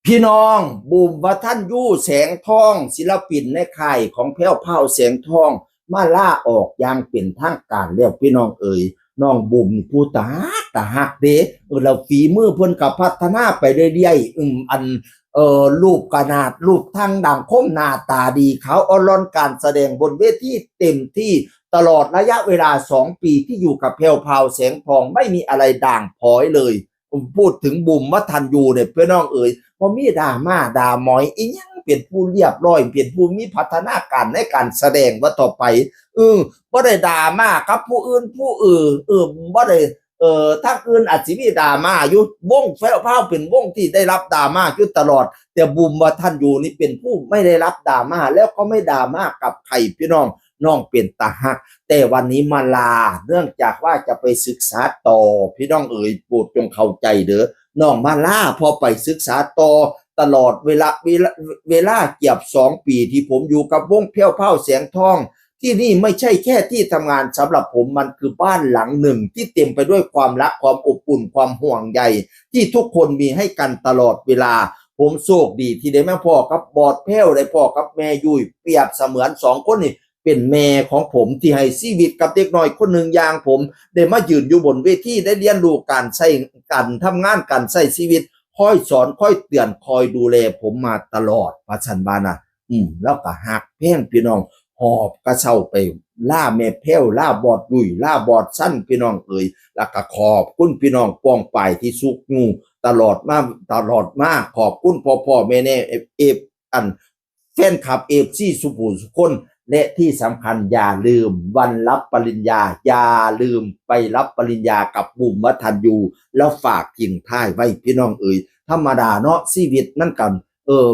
พี่น้องบูมว่าท่านยู่แสงทองศิลปินในค่ายของแพ้วเผาแสงทองมาล่าออกอย่างเป็นทางการแล้วพี่น้องเอ๋ยน้องบูมนี่ผู้ตาหักเด้เราฝีมือเพิ่นกับพัฒนาไปเรื่อยๆอันรูปขนาดรูปทางดังคมหน้าตาดีเขาอลอนการแสดงบนเวทีเต็มที่ตลอดระยะเวลา2 ปีที่อยู่กับแพ้วเผาแสงทองไม่มีอะไรด่างพร้อยเลยผมพูดถึงบุ๋มวัฒนยูเนี่ยพี่น้องเอ๋ยพอมีดราม่าด่าหมอยอีหยังเป็นผู้เรียบร้อยเป็นผู้มีพัฒนาการในการแสดงว่าต่อไปบ่ได้ด่ามากับผู้อื่นบ่ได้ทางอื่นอาจสิมีดราม่าอยู่วงแฟ้วพราวเป็นวงที่ได้รับดราม่าอยู่ตลอดแต่บุ๋มวัฒนยูนี่เป็นผู้ไม่ได้รับดราม่าแล้วก็ไม่ดราม่ากับใครพี่น้องเป็นตาหักแต่วันนี้มาลาเนื่องจากว่าจะไปศึกษาต่อพี่น้องเอ๋ยโปรดจงเข้าใจเด้อน้องมาลาพอไปศึกษาต่อตลอดเวลาเกือบ2 ปีที่ผมอยู่กับวงแพ้วเผาแสงทองที่นี่ไม่ใช่แค่ที่ทำงานสำหรับผมมันคือบ้านหลังหนึ่งที่เต็มไปด้วยความรักความอบอุ่นความห่วงใยที่ทุกคนมีให้กันตลอดเวลาผมโชคดีที่ได้มาพ่อกับบอดแพ้วได้พ่อกับแม่ยุ้ยเปรียบเสมือน2 คนนี่เป็นแม่ของผมที่ให้ชีวิตกับเด็กน้อยคนหนึ่งอย่างผมได้มายืนอยู่บนเวทีได้เรียนรู้การใช้การทำงานการใช้ชีวิตคอยสอนคอยเตือนคอยดูแลผมมาตลอดว่าฉันบ้านะแล้วก็หักแพงพี่น้องหอบกระเช้าไปล่าแม่แพ้วล่าบอดดุยล่าบอดสั้นพี่น้องเอ๋ยแล้วก็ขอบคุณพี่น้องป้องไปที่สุกงูตลอดมาขอบคุณพ่อแม่อันแฟนคลับซีสุภูสุคนและที่สำคัญอย่าลืมวันรับปริญญาอย่าลืมไปรับปริญญากับบุ๋มวัฒนยูแล้วฝากทิ้งท้ายไว้พี่น้องเอ๋ยธรรมดาเนาะชีวิตนั่นกัน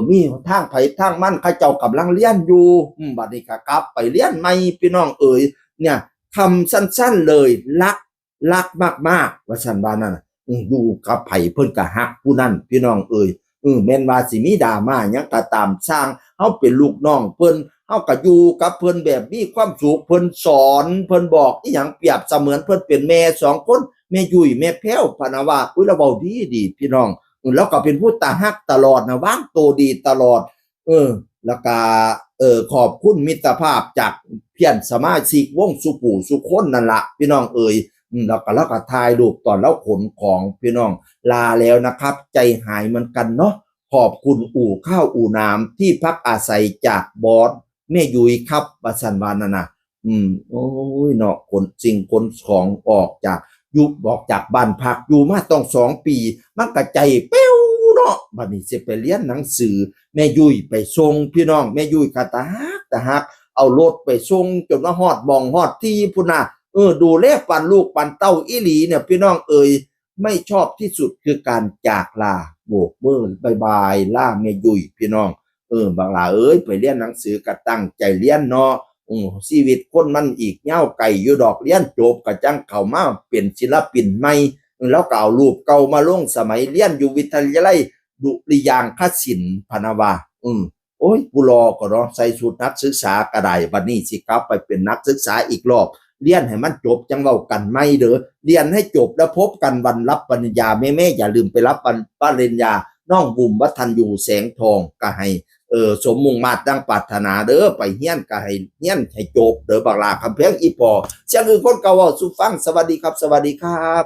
มีทางไผทางมันเขาเจ้ากำลังเรียนอยู่บัดนี้ก็กลับไปเรียนใหม่พี่น้องเอ๋ยเนี่ยคำสั้นๆเลยรักมากๆว่าซั่นว่านั่นอยู่กับไผเพิ่นก็ฮักผู้นั้นพี่น้องเอ๋ยแม่นว่าสิมีดราม่าหยังก็ตามสร้างเฮาเป็นลูกน้องเพิ่นเฮาก็อยู่กับเพิ่นแบบมีความสุขเพิ่นสอนเพิ่นบอกอีหยังเปรียบเสมือนเพิ่นเป็นแม่2 คนแม่ยุ้ยแม่แพ้วพะนะว่าอุ๊ยเราเว้าดีพี่น้องแล้วก็เป็นผู้ตาฮักตลอดนะวางตัวดีตลอดแล้วก็ขอบคุณมิตรภาพจากเพื่อนสมาชิกวงสุปู่สุคนนั่นล่ะพี่น้องเอ๋ยแล้วก็ถ่ายรูปตอนแล้วขนของพี่น้องลาแล้วนะครับใจหายเหมือนกันเนาะขอบคุณอู่ข้าวอู่น้ำที่พักอาศัยจากบอสแม่ยุ้ยครับว่าซั่นว่านั่นน่ะโอ้ยเนาะขนของออกจากบ้านพักอยู่มาต้อง2 ปีมันก็ใจเป้วเนาะบัดนี้สิไปเรียนหนังสือแม่ยุ้ยไปส่งพี่น้องแม่ยุ้ยก็ตาฮักเอารถไปส่งจนว่าฮอดหม้องฮอดที่พุ่นน่ะดูแลปันลูกปันเต้าอีหลีเนี่ยพี่น้องเอ๋ยไม่ชอบที่สุดคือการจากลาโบกมือบายบายล่าแม่ยุ้ยพี่น้องบางหลาเอ้ยไปเรียนหนังสือก็ตั้งใจเรียนเนาะชีวิตคนมันอีกยาวไกลอยู่ดอกเรียนจบก็จังเข้ามาเป็นศิลปินใหม่แล้วก็เอารูปเก่ามาลงสมัยเรียนอยู่วิทยาลัยดุริยางคศิลป์พะนะว่าโอ้ยผู้รอก็เนาะใส่ชุดนักศึกษาก็ได้บัดนี้สิกลับไปเป็นนักศึกษาอีกรอบเรียนให้มันจบจังเว้ากันไม่เด้อเรียนให้จบแล้วพบกันวันรับปริญญาแม่ๆอย่าลืมไปรับปริญญาน้องบุ๋มวัฒนยูแสงทองก็ให้สมมุ่งมาตรดังปรารถนาเด้อไปเฮียนก็ให้เฮียนให้จบเด้อบักลาคำแพงอีพอเสียงคือคนเก่าเว้าสู่ฟังสวัสดีครับ